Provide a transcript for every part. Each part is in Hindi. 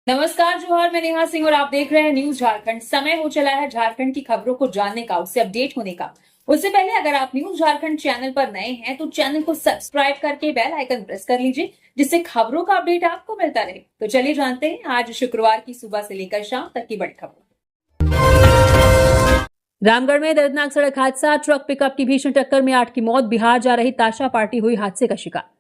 नमस्कार जोहर, मैं नेहा सिंह और आप देख रहे हैं न्यूज झारखंड। समय हो चला है झारखंड की खबरों को जानने का, उससे अपडेट होने का। उससे पहले अगर आप न्यूज झारखंड चैनल पर नए हैं तो चैनल को सब्सक्राइब करके बेल आइकन प्रेस कर लीजिए, जिससे खबरों का अपडेट आपको मिलता रहे। तो चलिए जानते हैं आज शुक्रवार की सुबह से लेकर शाम तक की बड़ी खबरों। रामगढ़ में दर्दनाक सड़क हादसा, ट्रक पिकअप की भीषण टक्कर में 8 की मौत। बिहार जा रही ताशा पार्टी हुई हादसे का शिकार।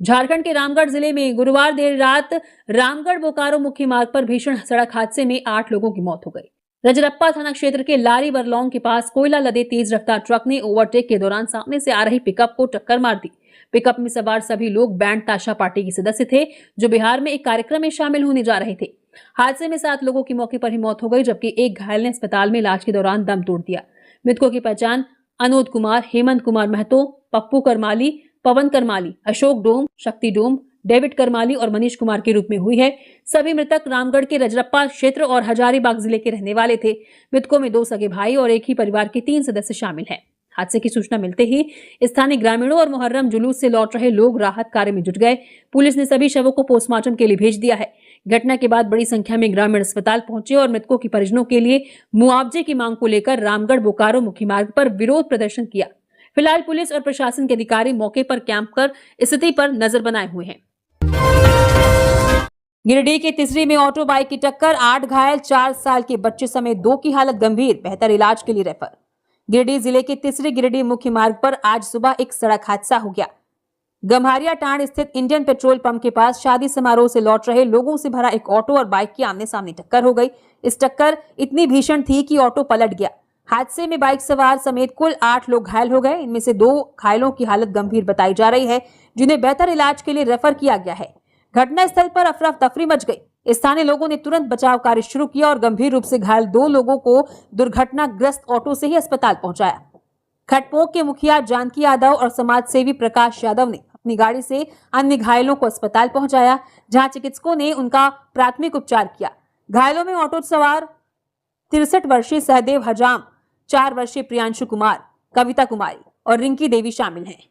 झारखंड के रामगढ़ जिले में गुरुवार देर रात रामगढ़ बोकारो मुख्य मार्ग पर भीषण सड़क हादसे में 8 लोगों की मौत हो गई। रजरप्पा थाना क्षेत्र के लारी बरलौंग के पास कोयला लदे तेज रफ्तार ट्रक ने ओवरटेक के दौरान सामने से आ रही पिकअप को टक्कर मार दी। पिकअप में सवार सभी लोग बैंड ताशा पार्टी के सदस्य थे, जो बिहार में एक कार्यक्रम में शामिल होने जा रहे थे। हादसे में 7 लोगों की मौके पर ही मौत हो गई, जबकि एक घायल ने अस्पताल में इलाज के दौरान दम तोड़ दिया। मृतकों की पहचान अनोद कुमार, हेमंत कुमार महतो, पप्पू करमाली, पवन करमाली, अशोक डोम, शक्ति डोम, डेविड करमाली और मनीष कुमार के रूप में हुई है। सभी मृतक रामगढ़ के रजरप्पा क्षेत्र और हजारीबाग जिले के रहने वाले थे। मृतकों में 2 सगे भाई और एक ही परिवार के 3 सदस्य शामिल हैं। हादसे की सूचना मिलते ही स्थानीय ग्रामीणों और मुहर्रम जुलूस से लौट रहे लोग राहत कार्य में जुट गए। पुलिस ने सभी शवों को पोस्टमार्टम के लिए भेज दिया है। घटना के बाद बड़ी संख्या में ग्रामीण अस्पताल पहुंचे और मृतकों के परिजनों के लिए मुआवजे की मांग को लेकर रामगढ़ बोकारो मुख्य मार्ग पर विरोध प्रदर्शन किया। फिलहाल पुलिस और प्रशासन के अधिकारी मौके पर कैंप कर स्थिति पर नजर बनाए हुए हैं। गिरिडीह के तिसरी में ऑटो बाइक की टक्कर, 8 घायल, 4 साल के बच्चे समेत 2 की हालत गंभीर, बेहतर इलाज के लिए रेफर। गिरिडीह जिले के तिसरी गिरिडीह मुख्य मार्ग पर आज सुबह एक सड़क हादसा हो गया। गम्हारिया टांड स्थित इंडियन पेट्रोल पंप के पास शादी समारोह से लौट रहे लोगों से भरा एक ऑटो और बाइक की आमने सामने टक्कर हो गई। इस टक्कर इतनी भीषण थी कि ऑटो पलट गया। हादसे में बाइक सवार समेत कुल 8 लोग घायल हो गए। इनमें से 2 घायलों की हालत गंभीर बताई जा रही है, जिन्हें बेहतर इलाज के लिए रेफर किया गया है। घटना स्थल पर अफरा तफरी मच गई। स्थानीय लोगों ने तुरंत बचाव कार्य शुरू किया और गंभीर रूप से घायल 2 लोगों को दुर्घटनाग्रस्त ऑटो से ही अस्पताल पहुंचाया। खटपोक के मुखिया जानकी यादव और समाज सेवी प्रकाश यादव ने अपनी गाड़ी से अन्य घायलों को अस्पताल पहुंचाया, जहां चिकित्सकों ने उनका प्राथमिक उपचार किया। घायलों में ऑटो सवार 63 वर्षीय सहदेव हजाम, 4 वर्षीय प्रियांशु कुमार, कविता कुमारी और रिंकी देवी शामिल हैं।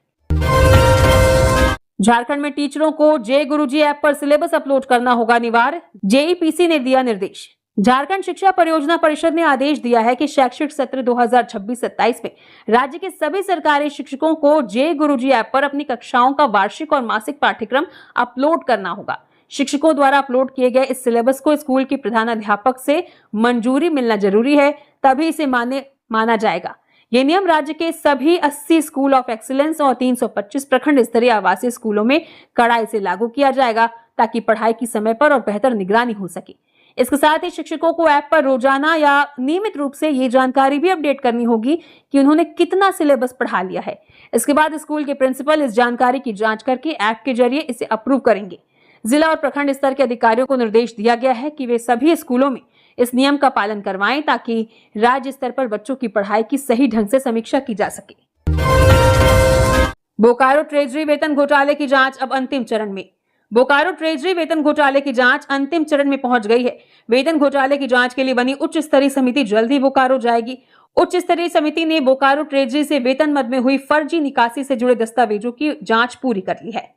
झारखंड में टीचरों को जय गुरुजी ऐप पर सिलेबस अपलोड करना होगा अनिवार्य, जेईपीसी ने दिया निर्देश। झारखंड शिक्षा परियोजना परिषद ने आदेश दिया है कि शैक्षिक सत्र 2026-27 में राज्य के सभी सरकारी शिक्षकों को जय गुरुजी ऐप पर अपनी कक्षाओं का वार्षिक और मासिक पाठ्यक्रम अपलोड करना होगा। शिक्षकों द्वारा अपलोड किए गए इस सिलेबस को स्कूल के प्रधानाध्यापक से मंजूरी मिलना जरूरी है, तभी इसे माना जाएगा। ये नियम राज्य के सभी 80 स्कूल ऑफ एक्सीलेंस और 325 प्रखंड स्तरीय आवासीय स्कूलों में कड़ाई से लागू किया जाएगा, ताकि पढ़ाई की समय पर और बेहतर निगरानी हो सके। इसके साथ ही शिक्षकों को ऐप पर रोजाना या नियमित रूप से ये जानकारी भी अपडेट करनी होगी कि उन्होंने कितना सिलेबस पढ़ा लिया है। इसके बाद स्कूल के प्रिंसिपल इस जानकारी की जांच करके ऐप के जरिए इसे अप्रूव करेंगे। जिला और प्रखंड स्तर के अधिकारियों को निर्देश दिया गया है कि वे सभी स्कूलों में इस नियम का पालन करवाएं, ताकि राज्य स्तर पर बच्चों की पढ़ाई की सही ढंग से समीक्षा की जा सके। बोकारो ट्रेजरी वेतन घोटाले की जांच अब अंतिम चरण में। बोकारो ट्रेजरी वेतन घोटाले की जांच अंतिम चरण में पहुंच गई है। वेतन घोटाले की जांच के लिए बनी उच्च स्तरीय समिति जल्द ही बोकारो जाएगी। उच्च स्तरीय समिति ने बोकारो ट्रेजरी से वेतन मद में हुई फर्जी निकासी से जुड़े दस्तावेजों की जांच पूरी कर ली है।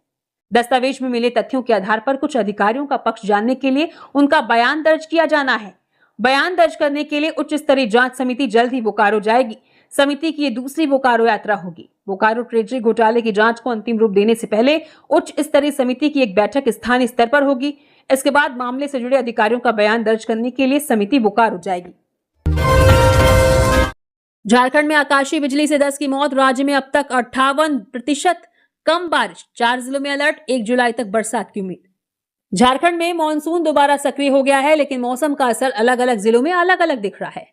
दस्तावेज में मिले तथ्यों के आधार पर कुछ अधिकारियों का पक्ष जानने के लिए उनका बयान दर्ज किया जाना है। बयान दर्ज करने के लिए उच्च स्तरीय जांच समिति जल्द ही बोकारो जाएगी। समिति की ये दूसरी बोकारो यात्रा होगी। बोकारो ट्रेजरी घोटाले की जांच को अंतिम रूप देने से पहले उच्च स्तरीय समिति की एक बैठक स्थानीय स्तर पर होगी। इसके बाद मामले से जुड़े अधिकारियों का बयान दर्ज करने के लिए समिति बोकारो जाएगी। झारखंड में आकाशीय बिजली से 10 की मौत, राज्य में अब तक 58% कम बारिश, 4 जिलों में अलर्ट, 1 जुलाई तक बरसात की उम्मीद। झारखंड में मॉनसून दोबारा सक्रिय हो गया है, लेकिन मौसम का असर अलग अलग जिलों में अलग अलग दिख रहा है।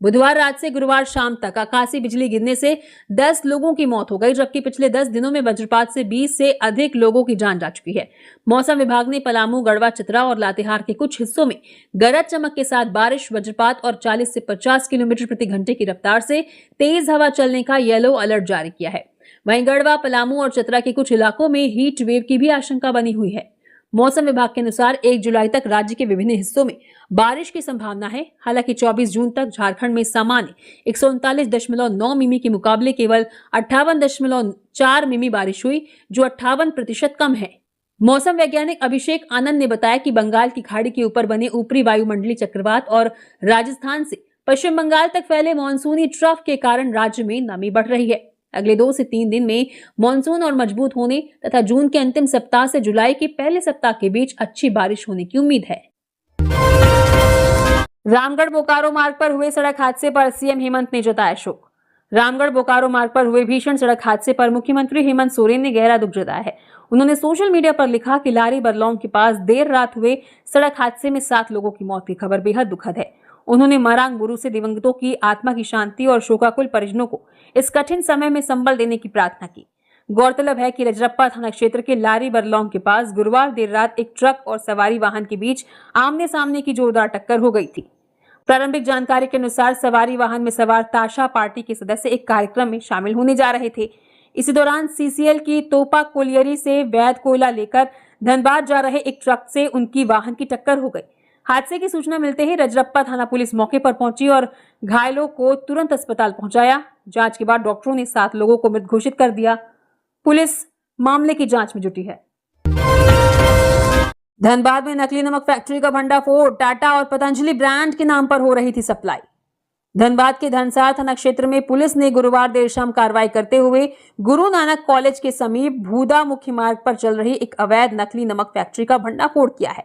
बुधवार रात से गुरुवार शाम तक आकाशीय बिजली गिरने से 10 लोगों की मौत हो गई, जबकि पिछले 10 दिनों में वज्रपात से 20 से अधिक लोगों की जान जा चुकी है। मौसम विभाग ने पलामू, गढ़वा, चतरा और लातेहार के कुछ हिस्सों में गरज चमक के साथ बारिश, वज्रपात और 40 से 50 किलोमीटर प्रति घंटे की रफ्तार से तेज हवा चलने का येलो अलर्ट जारी किया है। वहीं गढ़वा, पलामू और चतरा के कुछ इलाकों में हीट वेव की भी आशंका बनी हुई है। मौसम विभाग के अनुसार 1 जुलाई तक राज्य के विभिन्न हिस्सों में बारिश की संभावना है। हालांकि 24 जून तक झारखंड में सामान्य 139.9 मिमी के मुकाबले केवल 58.4 मिमी बारिश हुई, जो 58% कम है। मौसम वैज्ञानिक अभिषेक आनंद ने बताया कि बंगाल की खाड़ी के ऊपर बने ऊपरी वायुमंडलीय चक्रवात और राजस्थान से पश्चिम बंगाल तक फैले मानसूनी ट्रफ के कारण राज्य में नमी बढ़ रही है। अगले 2 से 3 दिन में मानसून और मजबूत होने तथा जून के अंतिम सप्ताह से जुलाई के पहले सप्ताह के बीच अच्छी बारिश होने की उम्मीद है। रामगढ़ बोकारो मार्ग पर हुए सड़क हादसे पर सीएम हेमंत ने जताया शोक। रामगढ़ बोकारो मार्ग पर हुए भीषण सड़क हादसे पर मुख्यमंत्री हेमंत सोरेन ने गहरा दुख जताया है। उन्होंने सोशल मीडिया पर लिखा कि लारी बरलौंग के पास देर रात हुए सड़क हादसे में 7 लोगों की मौत की खबर बेहद दुखद है। उन्होंने मरांग बुरु से दिवंगतों की आत्मा की शांति और शोकाकुल परिजनों को इस कठिन समय में संबल देने की प्रार्थना की। गौरतलब है कि रजरप्पा थाना क्षेत्र के लारी बरलौंग के पास गुरुवार देर रात एक ट्रक और सवारी वाहन के बीच आमने सामने की जोरदार टक्कर हो गई थी। प्रारंभिक जानकारी के अनुसार सवारी वाहन में सवार ताशा पार्टी के सदस्य एक कार्यक्रम में शामिल होने जा रहे थे। इसी दौरान सीसीएल की तोपा कोलियरी से वैध कोयला लेकर धनबाद जा रहे एक ट्रक से उनकी वाहन की टक्कर हो गई। हादसे की सूचना मिलते ही रजरप्पा थाना पुलिस मौके पर पहुंची और घायलों को तुरंत अस्पताल पहुंचाया। जांच के बाद डॉक्टरों ने 7 लोगों को मृत घोषित कर दिया। पुलिस मामले की जांच में जुटी है। धनबाद में नकली नमक फैक्ट्री का भंडाफोड़, टाटा और पतंजलि ब्रांड के नाम पर हो रही थी सप्लाई। धनबाद के धनसार थाना क्षेत्र में पुलिस ने गुरुवार देर शाम कार्रवाई करते हुए गुरु नानक कॉलेज के समीप भूदा मुख्य मार्ग पर चल रही एक अवैध नकली नमक फैक्ट्री का भंडाफोड़ किया है।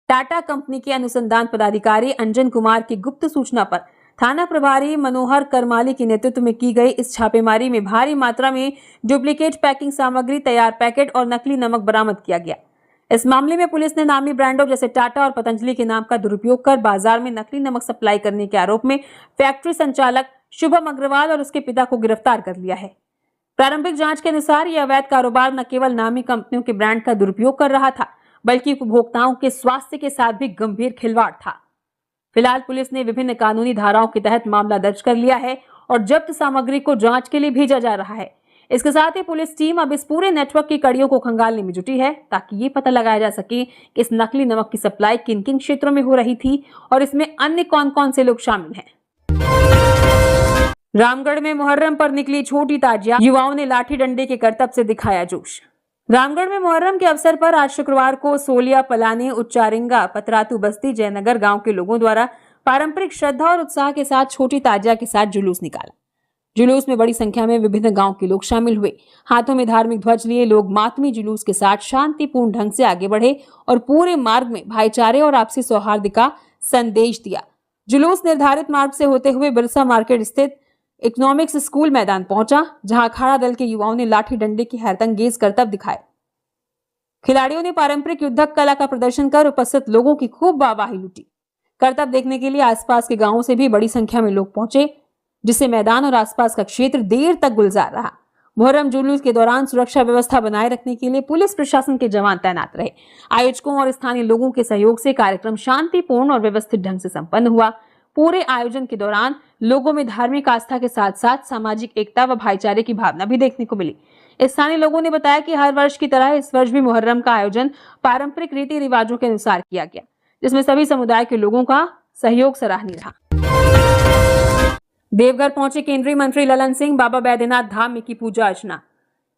टाटा कंपनी के अनुसंधान पदाधिकारी अंजन कुमार की गुप्त सूचना पर थाना प्रभारी मनोहर करमाली के नेतृत्व में की गई इस छापेमारी में भारी मात्रा में डुप्लीकेट पैकिंग सामग्री, तैयार पैकेट और नकली नमक बरामद किया गया। इस मामले में पुलिस ने नामी ब्रांडों जैसे टाटा और पतंजलि के नाम का दुरुपयोग कर बाजार में नकली नमक सप्लाई करने के आरोप में फैक्ट्री संचालक शुभम अग्रवाल और उसके पिता को गिरफ्तार कर लिया है। प्रारंभिक जांच के अनुसार यह अवैध कारोबार न केवल नामी कंपनियों के ब्रांड का दुरुपयोग कर रहा था, बल्कि उपभोक्ताओं के स्वास्थ्य के साथ भी गंभीर खिलवाड़ था। फिलहाल पुलिस ने विभिन्न कानूनी धाराओं के तहत मामला दर्ज कर लिया है और जब्त सामग्री को जांच के लिए भेजा जा रहा है। इसके साथ ही पुलिस टीम अब इस पूरे नेटवर्क की कड़ियों को खंगालने में जुटी है, ताकि ये पता लगाया जा सके कि इस नकली नमक की सप्लाई किन किन क्षेत्रों में हो रही थी और इसमें अन्य कौन कौन से लोग शामिल हैं। रामगढ़ में मुहर्रम पर निकली छोटी ताजिया, युवाओं ने लाठी डंडे के करतब से दिखाया जोश। रामगढ़ में मुहर्रम के अवसर पर आज शुक्रवार को सोलिया, पलानी, उच्चारिंगा, पतरातू बस्ती, जयनगर गांव के लोगों द्वारा पारंपरिक श्रद्धा और उत्साह के साथ छोटी ताजिया के साथ जुलूस निकाला। जुलूस में बड़ी संख्या में विभिन्न गांव के लोग शामिल हुए। हाथों में धार्मिक ध्वज लिए लोग मातमी जुलूस के साथ शांतिपूर्ण ढंग से आगे बढ़े और पूरे मार्ग में भाईचारे और आपसी सौहार्द का संदेश दिया। जुलूस निर्धारित मार्ग से होते हुए बिरसा मार्केट स्थित इकोनॉमिक्स स्कूल मैदान पहुंचा, जहां अखाड़ा दल के युवाओं ने लाठी डंडे की हैरतअंगेज करतब दिखाए। खिलाड़ियों ने पारंपरिक युद्धक कला का प्रदर्शन कर उपस्थित लोगों की खूब वाहवाही लूटी। करतब देखने के लिए आसपास के गांवों से भी बड़ी संख्या में लोग पहुंचे, जिससे मैदान और आसपास का क्षेत्र देर तक गुलजार रहा। मुहर्रम जुलूस के दौरान सुरक्षा व्यवस्था बनाए रखने के लिए पुलिस प्रशासन के जवान तैनात रहे। आयोजकों और स्थानीय लोगों के सहयोग से कार्यक्रम शांतिपूर्ण और व्यवस्थित ढंग से संपन्न हुआ। पूरे आयोजन के दौरान लोगों में धार्मिक आस्था के साथ साथ सामाजिक एकता व भाईचारे की भावना भी देखने को मिली। स्थानीय लोगों ने बताया कि हर वर्ष की तरह इस वर्ष भी मुहर्रम का आयोजन पारंपरिक रीति रिवाजों के अनुसार किया गया, जिसमें सभी समुदाय के लोगों का सहयोग सराहनीय रहा। देवघर पहुंचे केंद्रीय मंत्री ललन सिंह, बाबा बैद्यनाथ धाम में की पूजा अर्चना।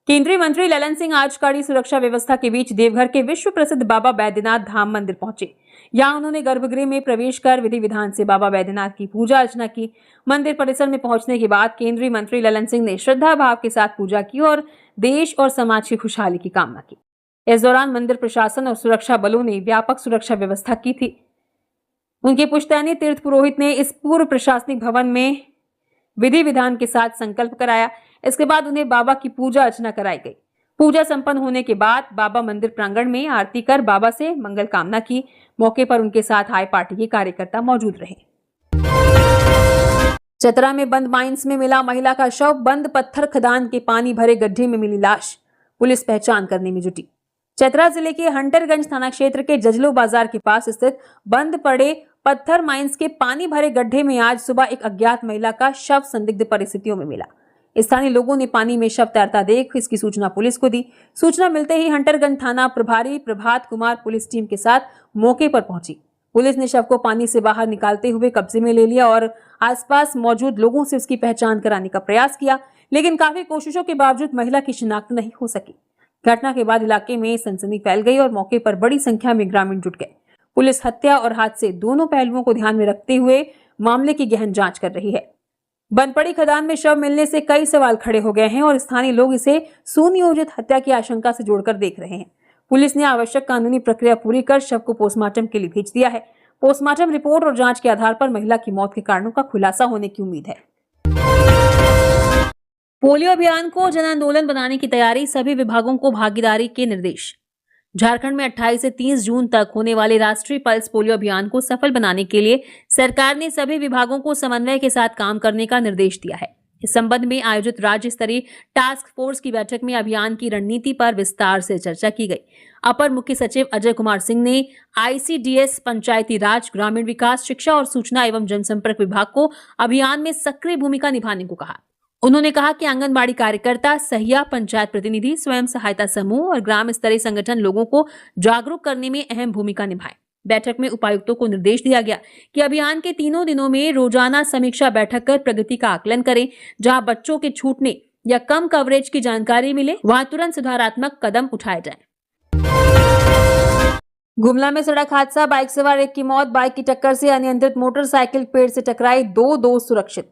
केंद्रीय मंत्री ललन सिंह आज कड़ी सुरक्षा व्यवस्था के बीच देवघर के विश्व प्रसिद्ध बाबा बैद्यनाथ धाम मंदिर पहुंचे। यहां उन्होंने गर्भगृह में प्रवेश कर विधि विधान से बाबा बैद्यनाथ की पूजा अर्चना की। मंदिर परिसर में पहुंचने के बाद केंद्रीय मंत्री ललन सिंह ने श्रद्धा भाव के साथ पूजा की और देश और समाज की खुशहाली की कामना की। इस दौरान मंदिर प्रशासन और सुरक्षा बलों ने व्यापक सुरक्षा व्यवस्था की थी। उनके पुश्तैनी तीर्थ पुरोहित ने इस पूर्व प्रशासनिक भवन में विधि विधान के साथ संकल्प कराया। इसके बाद उन्हें बाबा की पूजा अर्चना कराई गई। पूजा संपन्न होने के बाद बाबा मंदिर प्रांगण में आरती कर बाबा से मंगल कामना की। मौके पर उनके साथ आए पार्टी के कार्यकर्ता मौजूद रहे। चतरा में बंद माइंस में मिला महिला का शव, बंद पत्थर खदान के पानी भरे गड्ढे में मिली लाश, पुलिस पहचान करने में जुटी। चतरा जिले के हंटरगंज थाना क्षेत्र के जजलो बाजार के पास स्थित बंद पड़े पत्थर माइंस के पानी भरे गड्ढे में आज सुबह एक अज्ञात महिला का शव संदिग्ध परिस्थितियों में मिला। स्थानीय लोगों ने पानी में शव तैरता देख इसकी सूचना पुलिस को दी। सूचना मिलते ही हंटरगंज थाना प्रभारी प्रभात कुमार पुलिस टीम के साथ मौके पर पहुंची। पुलिस ने शव को पानी से बाहर निकालते हुए कब्जे में ले लिया और आसपास मौजूद लोगों से उसकी पहचान कराने का प्रयास किया, लेकिन काफी कोशिशों के बावजूद महिला की शिनाख्त नहीं हो सकी। घटना के बाद इलाके में सनसनी फैल गई और मौके पर बड़ी संख्या में ग्रामीण जुट गए। पुलिस हत्या और हादसे दोनों पहलुओं को ध्यान में रखते हुए मामले की गहन जांच कर रही है। बंद पड़ी खदान में शव मिलने से कई सवाल खड़े हो गए हैं और स्थानीय लोग इसे सुनियोजित हत्या की आशंका से जोड़कर देख रहे हैं। पुलिस ने आवश्यक कानूनी प्रक्रिया पूरी कर शव को पोस्टमार्टम के लिए भेज दिया है। पोस्टमार्टम रिपोर्ट और जांच के आधार पर महिला की मौत के कारणों का खुलासा होने की उम्मीद है। पोलियो अभियान को जन आंदोलन बनाने की तैयारी, सभी विभागों को भागीदारी के निर्देश। झारखंड में 28 से 30 जून तक होने वाले राष्ट्रीय पल्स पोलियो अभियान को सफल बनाने के लिए सरकार ने सभी विभागों को समन्वय के साथ काम करने का निर्देश दिया है। इस संबंध में आयोजित राज्य स्तरीय टास्क फोर्स की बैठक में अभियान की रणनीति पर विस्तार से चर्चा की गई। अपर मुख्य सचिव अजय कुमार सिंह ने ICDS, पंचायती राज, ग्रामीण विकास, शिक्षा और सूचना एवं जनसंपर्क विभाग को अभियान में सक्रिय भूमिका निभाने को कहा। उन्होंने कहा कि आंगनबाड़ी कार्यकर्ता, सहिया, पंचायत प्रतिनिधि, स्वयं सहायता समूह और ग्राम स्तरीय संगठन लोगों को जागरूक करने में अहम भूमिका निभाएं। बैठक में उपायुक्तों को निर्देश दिया गया कि अभियान के तीनों दिनों में रोजाना समीक्षा बैठक कर प्रगति का आकलन करें। जहां बच्चों के छूटने या कम कवरेज की जानकारी मिले, वहां तुरंत सुधारात्मक कदम उठाए जाएं। गुमला में सड़क हादसा, बाइक सवार एक की मौत, बाइक की टक्कर से अनियंत्रित मोटरसाइकिल पेड़ से टकराई, दो सुरक्षित।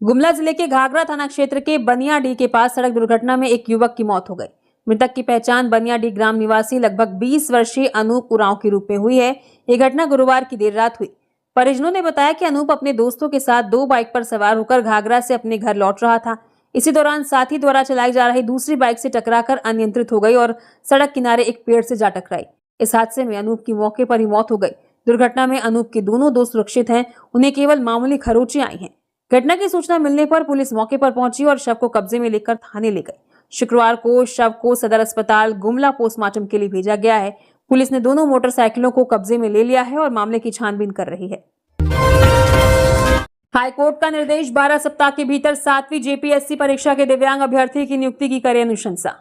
गुमला जिले के घाघरा थाना क्षेत्र के बनियाडीह के पास सड़क दुर्घटना में एक युवक की मौत हो गई। मृतक की पहचान बनियाडीह ग्राम निवासी लगभग 20 वर्षीय अनूप उरांव के रूप में हुई है। यह घटना गुरुवार की देर रात हुई। परिजनों ने बताया कि अनूप अपने दोस्तों के साथ 2 बाइक पर सवार होकर घाघरा से अपने घर लौट रहा था। इसी दौरान साथी द्वारा चलाई जा रही दूसरी बाइक से टकराकर अनियंत्रित हो गई और सड़क किनारे एक पेड़ से जा टकराई। इस हादसे में अनूप की मौके पर ही मौत हो गई। दुर्घटना में अनूप के दोनों दोस्त सुरक्षित हैं। उन्हें केवल मामूली खरोंचें आई हैं। घटना की सूचना मिलने पर पुलिस मौके पर पहुंची और शव को कब्जे में लेकर थाने ले गई। शुक्रवार को शव को सदर अस्पताल गुमला पोस्टमार्टम के लिए भेजा गया है। पुलिस ने दोनों मोटरसाइकिलों को कब्जे में ले लिया है और मामले की छानबीन कर रही है। हाईकोर्ट का निर्देश, 12 सप्ताह के भीतर 7वीं JPSC परीक्षा के दिव्यांग अभ्यर्थी की नियुक्ति की करे अनुशंसा।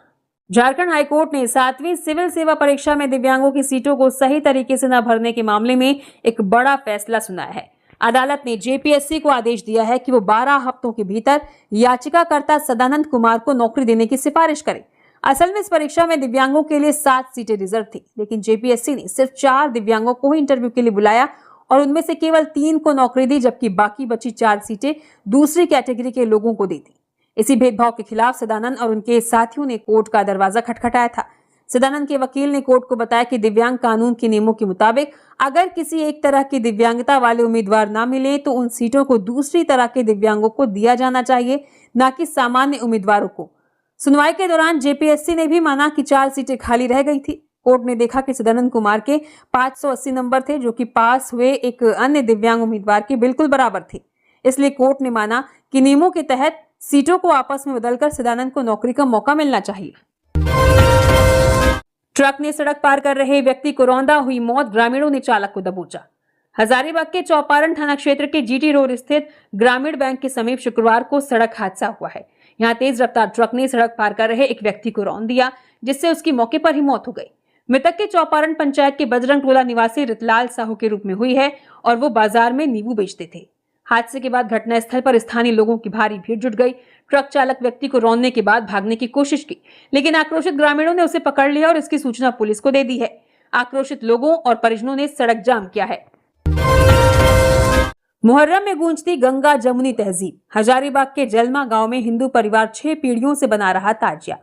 झारखंड हाईकोर्ट ने 7वीं सिविल सेवा परीक्षा में दिव्यांगों की सीटों को सही तरीके से न भरने के मामले में एक बड़ा फैसला सुनाया है। अदालत ने JPSC को आदेश दिया है कि वो 12 हफ्तों के भीतर याचिकाकर्ता सदानंद कुमार को नौकरी देने की सिफारिश करे। असल में इस परीक्षा में दिव्यांगों के लिए 7 सीटें रिजर्व थी, लेकिन JPSC ने सिर्फ 4 दिव्यांगों को ही इंटरव्यू के लिए बुलाया और उनमें से केवल 3 को नौकरी दी, जबकि बाकी बची 4 सीटें दूसरी कैटेगरी के लोगों को दी थी। इसी भेदभाव के खिलाफ सदानंद और उनके साथियों ने कोर्ट का दरवाजा खटखटाया था। सदानंद के वकील ने कोर्ट को बताया कि दिव्यांग कानून के नियमों के मुताबिक अगर किसी एक तरह की दिव्यांगता वाले उम्मीदवार न मिले तो उन सीटों को दूसरी तरह के दिव्यांगों को दिया जाना चाहिए, न कि सामान्य उम्मीदवारों को। सुनवाई के दौरान JPSC ने भी माना कि 4 सीटें खाली रह गई थी। कोर्ट ने देखा कि सदानंद कुमार के 580 नंबर थे, जो कि पास हुए एक अन्य दिव्यांग उम्मीदवार के बिल्कुल बराबर थे। इसलिए कोर्ट ने माना कि नियमों के तहत सीटों को आपस में बदलकर सदानंद को नौकरी का मौका मिलना चाहिए। ट्रक ने सड़क पार कर रहे व्यक्ति को रौंदा, हुई मौत, ग्रामीणों ने चालक को दबोचा। हजारीबाग के चौपारण थाना क्षेत्र के GT रोड स्थित ग्रामीण बैंक के समीप शुक्रवार को सड़क हादसा हुआ है। यहां तेज रफ्तार ट्रक ने सड़क पार कर रहे एक व्यक्ति को रौंद दिया, जिससे उसकी मौके पर ही मौत हो गई। मृतक के चौपारण पंचायत के बजरंग टोला निवासी रितलाल साहू के रूप में हुई है और वो बाजार में नींबू बेचते थे। हादसे के बाद घटनास्थल पर स्थानीय लोगों की भारी भीड़ जुट गई। ट्रक चालक व्यक्ति को रौंदने के बाद भागने की कोशिश की, लेकिन आक्रोशित ग्रामीणों ने उसे पकड़ लिया और इसकी सूचना पुलिस को दे दी है। आक्रोशित लोगों और परिजनों ने सड़क जाम किया है। मुहर्रम में गूंजती गंगा जमुनी तहजीब। हजारीबाग के जलमा गांव में हिंदू परिवार 6 पीढ़ियों से बना रहा ताजिया।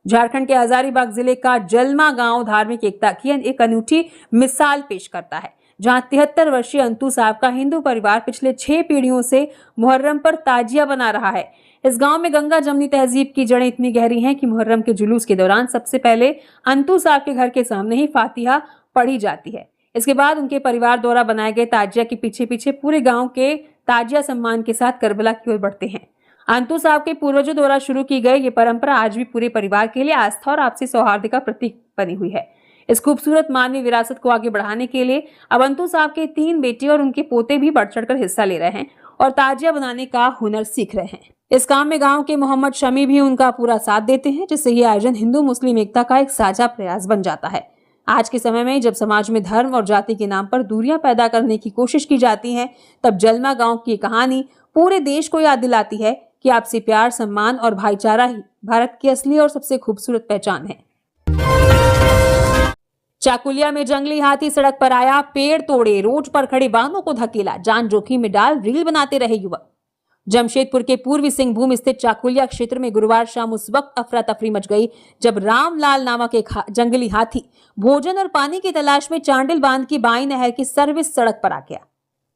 झारखंड के हजारीबाग जिले का जलमा गांव धार्मिक एकता की एक अनूठी मिसाल पेश करता है, जहां 73 वर्षीय अंतु साहब का हिंदू परिवार पिछले 6 पीढ़ियों से मुहर्रम पर ताजिया बना रहा है। इस गांव में गंगा जमुनी तहजीब की जड़ें इतनी गहरी हैं कि मुहर्रम के जुलूस के दौरान सबसे पहले अंतु साहब के घर के सामने ही फातिहा पढ़ी जाती है। इसके बाद उनके परिवार द्वारा बनाए गए ताजिया के पीछे पीछे पूरे गांव के ताजिया सम्मान के साथ करबला की ओर बढ़ते हैं। अंतु साहब के पूर्वजों द्वारा शुरू की गई ये परंपरा आज भी पूरे परिवार के लिए आस्था और आपसी सौहार्द का प्रतीक बनी हुई है। इस खूबसूरत मानवीय विरासत को आगे बढ़ाने के लिए अब अंतु साहब के 3 बेटे और उनके पोते भी बढ़ चढ़कर हिस्सा ले रहे हैं और ताजिया बनाने का हुनर सीख रहे हैं। इस काम में गांव के मोहम्मद शमी भी उनका पूरा साथ देते हैं, जिससे ये आयोजन हिंदू मुस्लिम एकता का एक साझा प्रयास बन जाता है। आज के समय में जब समाज में धर्म और जाति के नाम पर दूरियां पैदा करने की कोशिश की जाती है, तब जलमा गांव की कहानी पूरे देश को याद दिलाती है कि आपसी प्यार, सम्मान और भाईचारा ही भारत की असली और सबसे खूबसूरत पहचान है। चाकुलिया में जंगली हाथी सड़क पर आया, पेड़ तोड़े, रोड पर खड़े वाहनों को धकेला, जान जोखिम में डाल रील बनाते रहे युवक। जमशेदपुर के पूर्वी सिंहभूम स्थित चाकुलिया क्षेत्र में गुरुवार शाम उस वक्त अफरा तफरी मच गई जब रामलाल नामक एक जंगली हाथी भोजन और पानी की तलाश में चांडिल बांध की बाई नहर की सर्विस सड़क पर आ गया।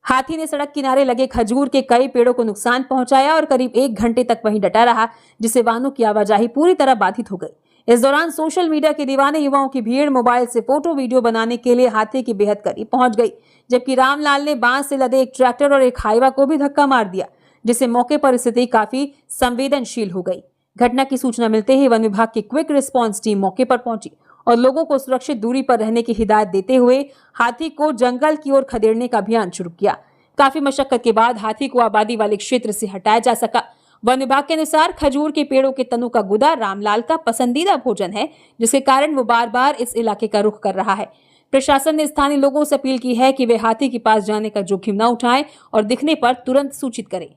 हाथी ने सड़क किनारे लगे खजूर के कई पेड़ों को नुकसान पहुंचाया और करीब 1 घंटे तक वहीं डटा रहा, जिससे वाहनों की आवाजाही पूरी तरह बाधित हो गई। इस दौरान सोशल मीडिया के दीवाने युवाओं की भीड़ मोबाइल से फोटो वीडियो बनाने के लिए हाथी की बेहद करीब पहुंच गई, जबकि रामलाल ने बांस से लदे एक ट्रैक्टर और एक हाईवा को भी धक्का मार दिया, जिससे मौके पर स्थिति काफी संवेदनशील हो गई। घटना की सूचना मिलते ही वन विभाग की क्विक रिस्पांस टीम मौके पर पहुंची और लोगों को सुरक्षित दूरी पर रहने की हिदायत देते हुए हाथी को जंगल की ओर खदेड़ने का अभियान शुरू किया। काफी मशक्कत के बाद हाथी को आबादी वाले क्षेत्र से हटाया जा सका। वन विभाग के अनुसार खजूर के पेड़ों के तनों का गुदा रामलाल का पसंदीदा भोजन है, जिसके कारण वो बार बार इस इलाके का रुख कर रहा है। प्रशासन ने स्थानीय लोगों से अपील की है कि वे हाथी के पास जाने का जोखिम न उठाएं और दिखने पर तुरंत सूचित करें।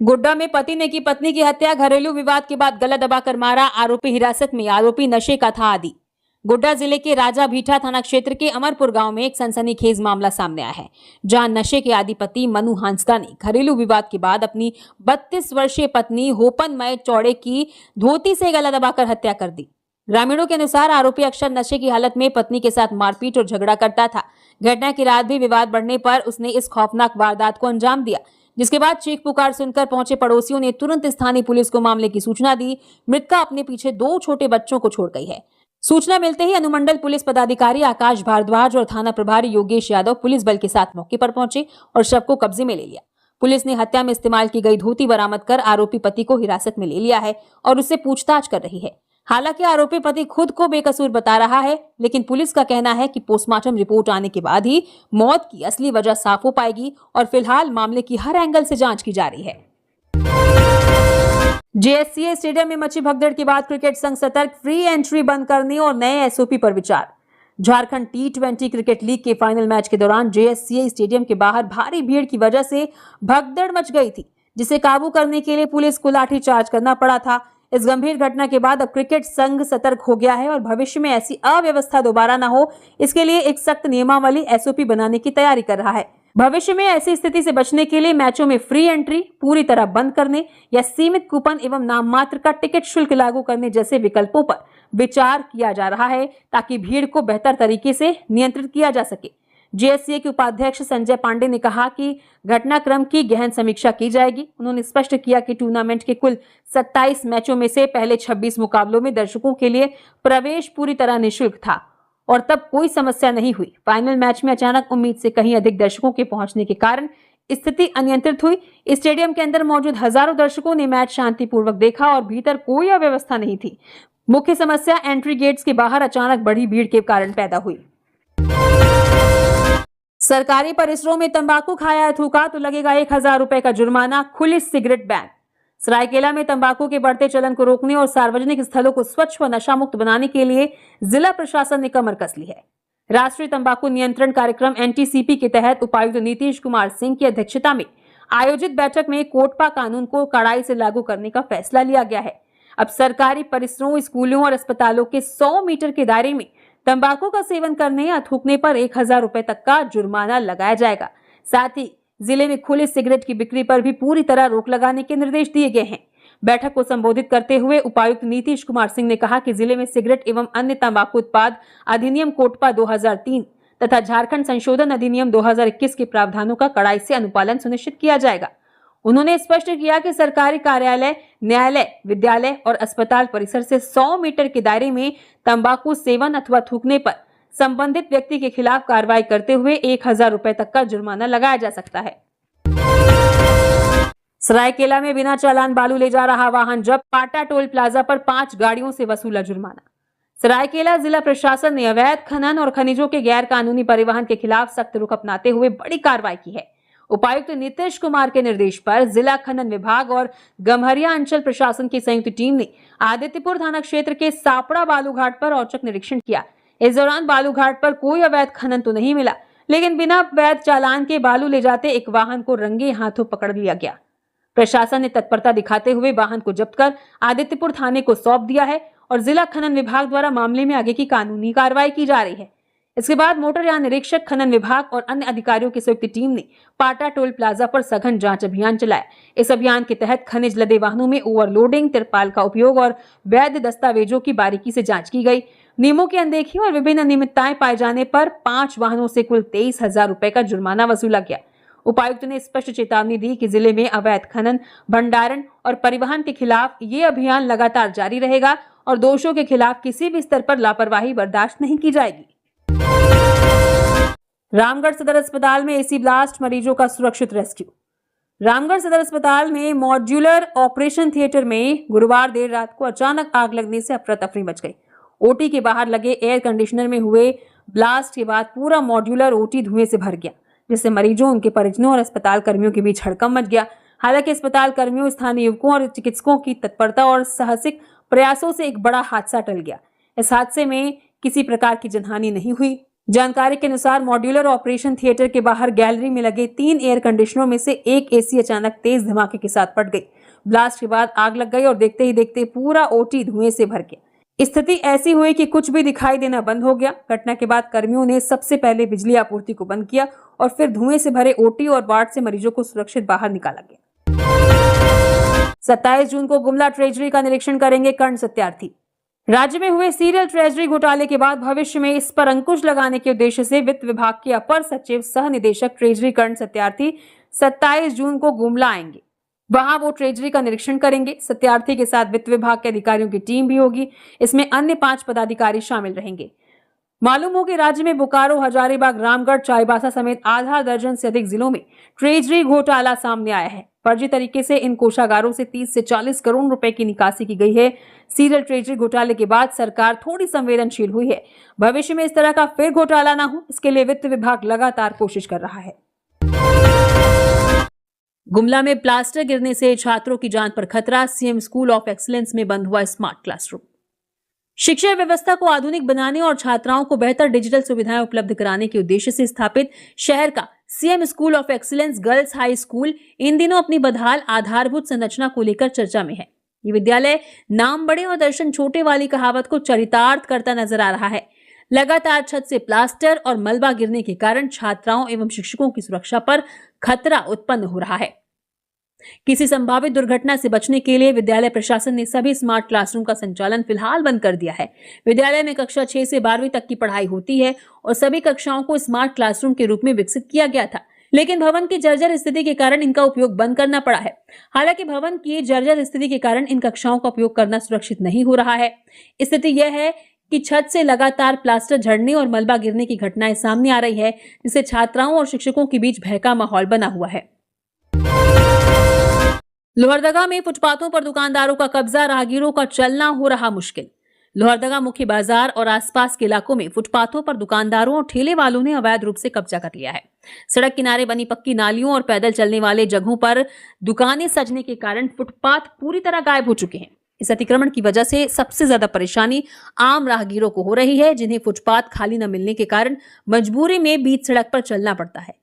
गोड्डा में पति ने की पत्नी की हत्या, घरेलू विवाद के बाद गला दबाकर मारा, आरोपी हिरासत में, आरोपी नशे का था आदी। गोड्डा जिले के राजा भीठा थाना क्षेत्र के अमरपुर गांव में एक सनसनीखेज मामला सामने आया है, जहां नशे के आदी पति मनु हांसदा ने घरेलू विवाद के बाद अपनी 32 वर्षीय पत्नी होपनमय चौड़े की धोती से गला दबाकर हत्या कर दी। ग्रामीणों के अनुसार आरोपी अक्सर नशे की हालत में पत्नी के साथ मारपीट और झगड़ा करता था। घटना की रात भी विवाद बढ़ने पर उसने इस खौफनाक वारदात को अंजाम दिया, जिसके बाद चीख पुकार सुनकर पहुंचे पड़ोसियों ने तुरंत स्थानीय पुलिस को मामले की सूचना दी। मृतका अपने पीछे 2 छोटे बच्चों को छोड़ गई है। सूचना मिलते ही अनुमंडल पुलिस पदाधिकारी आकाश भारद्वाज और थाना प्रभारी योगेश यादव पुलिस बल के साथ मौके पर पहुंचे और शव को कब्जे में ले लिया। पुलिस ने हत्या में इस्तेमाल की गई धोती बरामद कर आरोपी पति को हिरासत में ले लिया है और उससे पूछताछ कर रही है। हालांकि आरोपी पति खुद को बेकसूर बता रहा है, लेकिन पुलिस का कहना है कि पोस्टमार्टम रिपोर्ट आने के बाद ही मौत की असली वजह साफ हो पाएगी और फिलहाल मामले की हर एंगल से जांच की जा रही है। जेएससीए स्टेडियम में मची भगदड़ के बाद क्रिकेट संघ सतर्क, फ्री एंट्री बंद करने और नए एसओपी पर विचार। झारखंड T20 क्रिकेट लीग के फाइनल मैच के दौरान जेएससीए स्टेडियम के बाहर भारी भीड़ की वजह से भगदड़ मच गई थी, जिसे काबू करने के लिए पुलिस को लाठीचार्ज करना पड़ा था। इस गंभीर घटना के बाद अब क्रिकेट संघ सतर्क हो गया है और भविष्य में ऐसी अव्यवस्था दोबारा न हो, इसके लिए एक सख्त नियमावली एसओपी बनाने की तैयारी कर रहा है। भविष्य में ऐसी स्थिति से बचने के लिए मैचों में फ्री एंट्री पूरी तरह बंद करने या सीमित कूपन एवं नाम मात्र का टिकट शुल्क लागू करने जैसे विकल्पों पर विचार किया जा रहा है, ताकि भीड़ को बेहतर तरीके से नियंत्रित किया जा सके। जेएससीए के उपाध्यक्ष संजय पांडे ने कहा कि घटनाक्रम की गहन समीक्षा की जाएगी। उन्होंने स्पष्ट किया कि टूर्नामेंट के कुल 27 मैचों में से पहले 26 मुकाबलों में दर्शकों के लिए प्रवेश पूरी तरह निःशुल्क था और तब कोई समस्या नहीं हुई। फाइनल मैच में अचानक उम्मीद से कहीं अधिक दर्शकों के पहुंचने के कारण स्थिति अनियंत्रित हुई। स्टेडियम के अंदर मौजूद हजारों दर्शकों ने मैच शांतिपूर्वक देखा और भीतर कोई अव्यवस्था नहीं थी। मुख्य समस्या एंट्री गेट्स के बाहर अचानक बढ़ी भीड़ के कारण पैदा हुई। सरकारी परिसरों में तंबाकू खाया थूका तो लगेगा 1000 रुपए का जुर्माना, खुली सिगरेट बैन। सरायकेला में तंबाकू के बढ़ते चलन को रोकने और सार्वजनिक स्थलों को स्वच्छ व नशा मुक्त बनाने के लिए जिला प्रशासन ने कमर कस ली है। राष्ट्रीय तंबाकू नियंत्रण कार्यक्रम NTCP के तहत उपायुक्त नीतीश कुमार सिंह की अध्यक्षता में आयोजित बैठक में कोटपा कानून को कड़ाई से लागू करने का फैसला लिया गया है। अब सरकारी परिसरों, स्कूलों और अस्पतालों के 100 मीटर के दायरे में तंबाकू का सेवन करने या थूकने पर 1000 रुपए तक का जुर्माना लगाया जाएगा। साथ ही जिले में खुले सिगरेट की बिक्री पर भी पूरी तरह रोक लगाने के निर्देश दिए गए हैं। बैठक को संबोधित करते हुए उपायुक्त नीतीश कुमार सिंह ने कहा कि जिले में सिगरेट एवं अन्य तंबाकू उत्पाद अधिनियम कोटपा 2003 तथा झारखंड संशोधन अधिनियम 2021 के प्रावधानों का कड़ाई से अनुपालन सुनिश्चित किया जाएगा। उन्होंने स्पष्ट किया कि सरकारी कार्यालय, न्यायालय, विद्यालय और अस्पताल परिसर से 100 मीटर के दायरे में तंबाकू सेवन अथवा थूकने पर संबंधित व्यक्ति के खिलाफ कार्रवाई करते हुए 1000 रुपए तक का जुर्माना लगाया जा सकता है। सरायकेला में बिना चालान बालू ले जा रहा वाहन जब्त, पाटा टोल प्लाजा पर 5 गाड़ियों से वसूला जुर्माना। सरायकेला जिला प्रशासन ने अवैध खनन और खनिजों के गैर कानूनी परिवहन के खिलाफ सख्त रुख अपनाते हुए बड़ी कार्रवाई की है। उपायुक्त नीतीश कुमार के निर्देश पर जिला खनन विभाग और गम्हरिया अंचल प्रशासन की संयुक्त टीम ने आदित्यपुर थाना क्षेत्र के सापड़ा बालूघाट पर औचक निरीक्षण किया। इस दौरान बालूघाट पर कोई अवैध खनन तो नहीं मिला, लेकिन बिना वैध चालान के बालू ले जाते एक वाहन को रंगे हाथों पकड़ लिया गया। प्रशासन ने तत्परता दिखाते हुए वाहन को जब्त कर आदित्यपुर थाने को सौंप दिया है और जिला खनन विभाग द्वारा मामले में आगे की कानूनी कार्रवाई की जा रही है। इसके बाद मोटरयान निरीक्षक, खनन विभाग और अन्य अधिकारियों की संयुक्त टीम ने पाटा टोल प्लाजा पर सघन जांच अभियान चलाया। इस अभियान के तहत खनिज लदे वाहनों में ओवरलोडिंग, तिरपाल का उपयोग और वैध दस्तावेजों की बारीकी से जांच की गई। नियमों की अनदेखी और विभिन्न अनियमितताएं पाए जाने पर 5 वाहनों से कुल 23,000 रुपए का जुर्माना वसूला गया। उपायुक्त ने स्पष्ट चेतावनी दी कि जिले में अवैध खनन, भंडारण और परिवहन के खिलाफ ये अभियान लगातार जारी रहेगा और दोषियों के खिलाफ किसी भी स्तर पर लापरवाही बर्दाश्त नहीं की जाएगी। रामगढ़ सदर अस्पताल में एसी ब्लास्ट, मरीजों का सुरक्षित रेस्क्यू। रामगढ़ सदर अस्पताल में मॉड्यूलर ऑपरेशन थिएटर में गुरुवार देर रात को अचानक आग लगने से अफरा तफरी मच गई। ओटी के बाहर लगे एयर कंडीशनर में हुए ब्लास्ट के बाद पूरा मॉड्यूलर ओटी धुएं से भर गया, जिससे मरीजों, उनके परिजनों और अस्पताल कर्मियों के बीच हड़कंप मच गया। हालांकि अस्पताल कर्मियों, स्थानीय युवकों और चिकित्सकों की तत्परता और साहसिक प्रयासों से एक बड़ा हादसा टल गया। इस हादसे में किसी प्रकार की जनहानि नहीं हुई। जानकारी के अनुसार मॉड्यूलर ऑपरेशन थिएटर के बाहर गैलरी में लगे 3 एयर कंडीशनरों में से एक एसी अचानक तेज धमाके के साथ फट गई। ब्लास्ट के बाद आग लग गई और देखते ही देखते पूरा ओटी धुएं से भर गया। स्थिति ऐसी हुई कि कुछ भी दिखाई देना बंद हो गया। घटना के बाद कर्मियों ने सबसे पहले बिजली आपूर्ति को बंद किया और फिर धुएं से भरे ओटी और वार्ड से मरीजों को सुरक्षित बाहर निकाला गया। 27 जून को गुमला ट्रेजरी का निरीक्षण करेंगे कर्ण सत्यार्थी। राज्य में हुए सीरियल ट्रेजरी घोटाले के बाद भविष्य में इस पर अंकुश लगाने के उद्देश्य से वित्त विभाग के अपर सचिव सह निदेशक ट्रेजरी कर्ण सत्यार्थी 27 जून को गुमला आएंगे। वहां वो ट्रेजरी का निरीक्षण करेंगे। सत्यार्थी के साथ वित्त विभाग के अधिकारियों की टीम भी होगी। इसमें अन्य 5 पदाधिकारी शामिल रहेंगे। मालूम हो कि राज्य में बोकारो, हजारीबाग, रामगढ़, चाईबासा समेत आधा दर्जन से अधिक जिलों में ट्रेजरी घोटाला सामने आया है। फर्जी तरीके से इन कोषागारों से 30 से 40 करोड़ रुपए की निकासी की गई है। सीरियल ट्रेजरी घोटाले के बाद सरकार थोड़ी संवेदनशील हुई है। भविष्य में इस तरह का फिर घोटाला ना हो, इसके लिए वित्त विभाग लगातार कोशिश कर रहा है। गुमला में प्लास्टर गिरने से छात्रों की जान पर खतरा। सीएम स्कूल ऑफ एक्सीलेंस में बंद हुआ स्मार्ट क्लासरूम। शिक्षा व्यवस्था को आधुनिक बनाने और छात्राओं को बेहतर डिजिटल सुविधाएं उपलब्ध कराने के उद्देश्य से स्थापित शहर का CM school of excellence girls high school इन दिनों अपनी बदहाल आधारभूत संरचना को लेकर चर्चा में है। ये विद्यालय नाम बड़े और दर्शन छोटे वाली कहावत को चरितार्थ करता नजर आ रहा है। लगातार छत से प्लास्टर और मलबा गिरने के कारण छात्राओं एवं शिक्षकों की सुरक्षा पर खतरा उत्पन्न हो रहा है। किसी संभावित दुर्घटना से बचने के लिए विद्यालय प्रशासन ने सभी स्मार्ट क्लासरूम का संचालन फिलहाल बंद कर दिया है। विद्यालय में कक्षा 6 से 12वीं तक की पढ़ाई होती है और सभी कक्षाओं को स्मार्ट क्लासरूम के रूप में विकसित किया गया था, लेकिन भवन की जर्जर स्थिति के कारण इनका उपयोग बंद करना पड़ा है। हालांकि भवन की जर्जर स्थिति के कारण इन कक्षाओं का उपयोग करना सुरक्षित नहीं हो रहा है। स्थिति यह है कि छत से लगातार प्लास्टर झड़ने और मलबा गिरने की घटनाएं सामने आ रही है, जिससे छात्राओं और शिक्षकों के बीच भय का माहौल बना हुआ है। लोहरदगा में फुटपाथों पर दुकानदारों का कब्जा, राहगीरों का चलना हो रहा मुश्किल। लोहरदगा मुख्य बाजार और आसपास के इलाकों में फुटपाथों पर दुकानदारों और ठेले वालों ने अवैध रूप से कब्जा कर लिया है। सड़क किनारे बनी पक्की नालियों और पैदल चलने वाले जगहों पर दुकानें सजने के कारण फुटपाथ पूरी तरह गायब हो चुके हैं। इस अतिक्रमण की वजह से सबसे ज्यादा परेशानी आम राहगीरों को हो रही है, जिन्हें फुटपाथ खाली न मिलने के कारण मजबूरी में बीच सड़क पर चलना पड़ता है।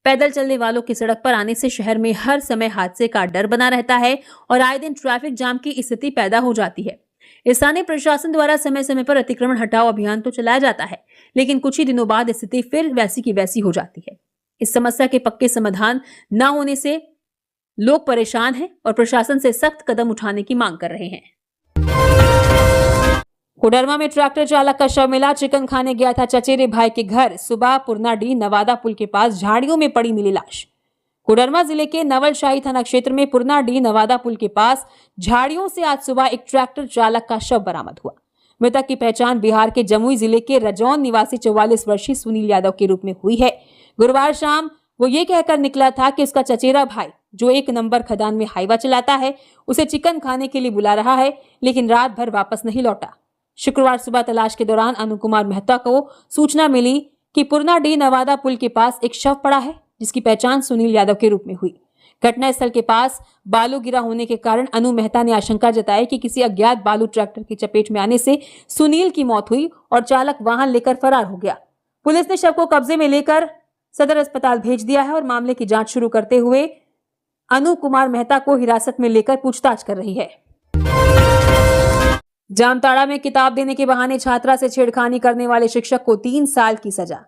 पैदल चलने वालों की सड़क पर आने से शहर में हर समय हादसे का डर बना रहता है और आए दिन ट्रैफिक जाम की स्थिति पैदा हो जाती है। स्थानीय प्रशासन द्वारा समय समय पर अतिक्रमण हटाओ अभियान तो चलाया जाता है, लेकिन कुछ ही दिनों बाद स्थिति फिर वैसी की वैसी हो जाती है। इस समस्या के पक्के समाधान न होने से लोग परेशान हैं और प्रशासन से सख्त कदम उठाने की मांग कर रहे हैं। कोडरमा में ट्रैक्टर चालक का शव मिला। चिकन खाने गया था चचेरे भाई के घर। सुबह पुरनाडीह नवादा पुल के पास झाड़ियों में पड़ी मिली लाश। कोडरमा जिले के नवलशाही थाना क्षेत्र में पुरनाडीह नवादा पुल के पास झाड़ियों से आज सुबह एक ट्रैक्टर चालक का शव बरामद हुआ। मृतक की पहचान बिहार के जमुई जिले के रजौन निवासी 44 वर्षीय सुनील यादव के रूप में हुई है। गुरुवार शाम वो ये कहकर निकला था कि उसका चचेरा भाई, जो 1 नंबर खदान में हाईवा चलाता है, उसे चिकन खाने के लिए बुला रहा है, लेकिन रात भर वापस नहीं लौटा। शुक्रवार सुबह तलाश के दौरान अनु कुमार मेहता को सूचना मिली कि पुरनाडीह नवादा पुल के पास एक शव पड़ा है, जिसकी पहचान सुनील यादव के रूप में हुई। घटनास्थल के पास बालू गिरा होने के कारण अनु मेहता ने आशंका जताई कि किसी अज्ञात बालू ट्रैक्टर की चपेट में आने से सुनील की मौत हुई और चालक वाहन लेकर फरार हो गया। पुलिस ने शव को कब्जे में लेकर सदर अस्पताल भेज दिया है और मामले की जांच शुरू करते हुए अनु कुमार मेहता को हिरासत में लेकर पूछताछ कर रही है। जामताड़ा में किताब देने के बहाने छात्रा से छेड़खानी करने वाले शिक्षक को 3 साल की सजा।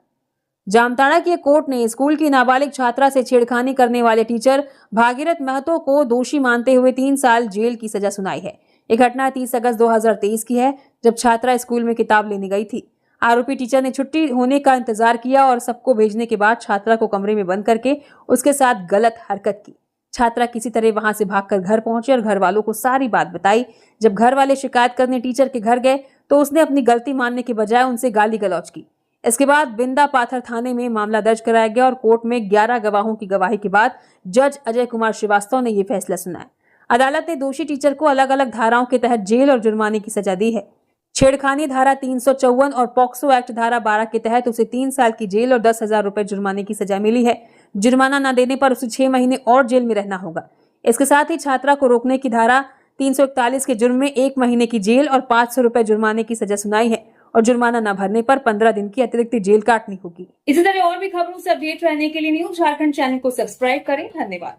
जामताड़ा की कोर्ट ने स्कूल की नाबालिग छात्रा से छेड़खानी करने वाले टीचर भागीरथ महतो को दोषी मानते हुए 3 साल जेल की सजा सुनाई है। यह घटना 30 अगस्त 2023 की है, जब छात्रा स्कूल में किताब लेने गई थी। आरोपी टीचर ने छुट्टी होने का इंतजार किया और सबको भेजने के बाद छात्रा को कमरे में बंद करके उसके साथ गलत हरकत की। छात्रा किसी तरह वहां से भागकर घर पहुंची और घर वालों को सारी बात बताई। जब घर वाले शिकायत करने टीचर के घर गए तो उसने अपनी गलती मानने के बजाय उनसे गाली गलौज की। इसके बाद बिंदा पाथर थाने में मामला दर्ज कराया गया और कोर्ट में 11 गवाहों की गवाही के बाद जज अजय कुमार श्रीवास्तव ने यह फैसला सुनाया। अदालत ने दोषी टीचर को अलग अलग धाराओं के तहत जेल और जुर्माने की सजा दी है। छेड़खानी धारा 354 और पॉक्सो एक्ट धारा 12 के तहत उसे 3 साल की जेल और 10,000 रुपए जुर्माने की सजा मिली है। जुर्माना न देने पर उसे 6 महीने और जेल में रहना होगा। इसके साथ ही छात्रा को रोकने की धारा 341 के जुर्म में 1 महीने की जेल और 500 रुपए जुर्माने की सजा सुनाई है और जुर्माना न भरने पर 15 दिन की अतिरिक्त जेल काटनी होगी। इसी तरह और भी खबरों से अपडेट रहने के लिए न्यूज झारखंड चैनल को सब्सक्राइब करें। धन्यवाद।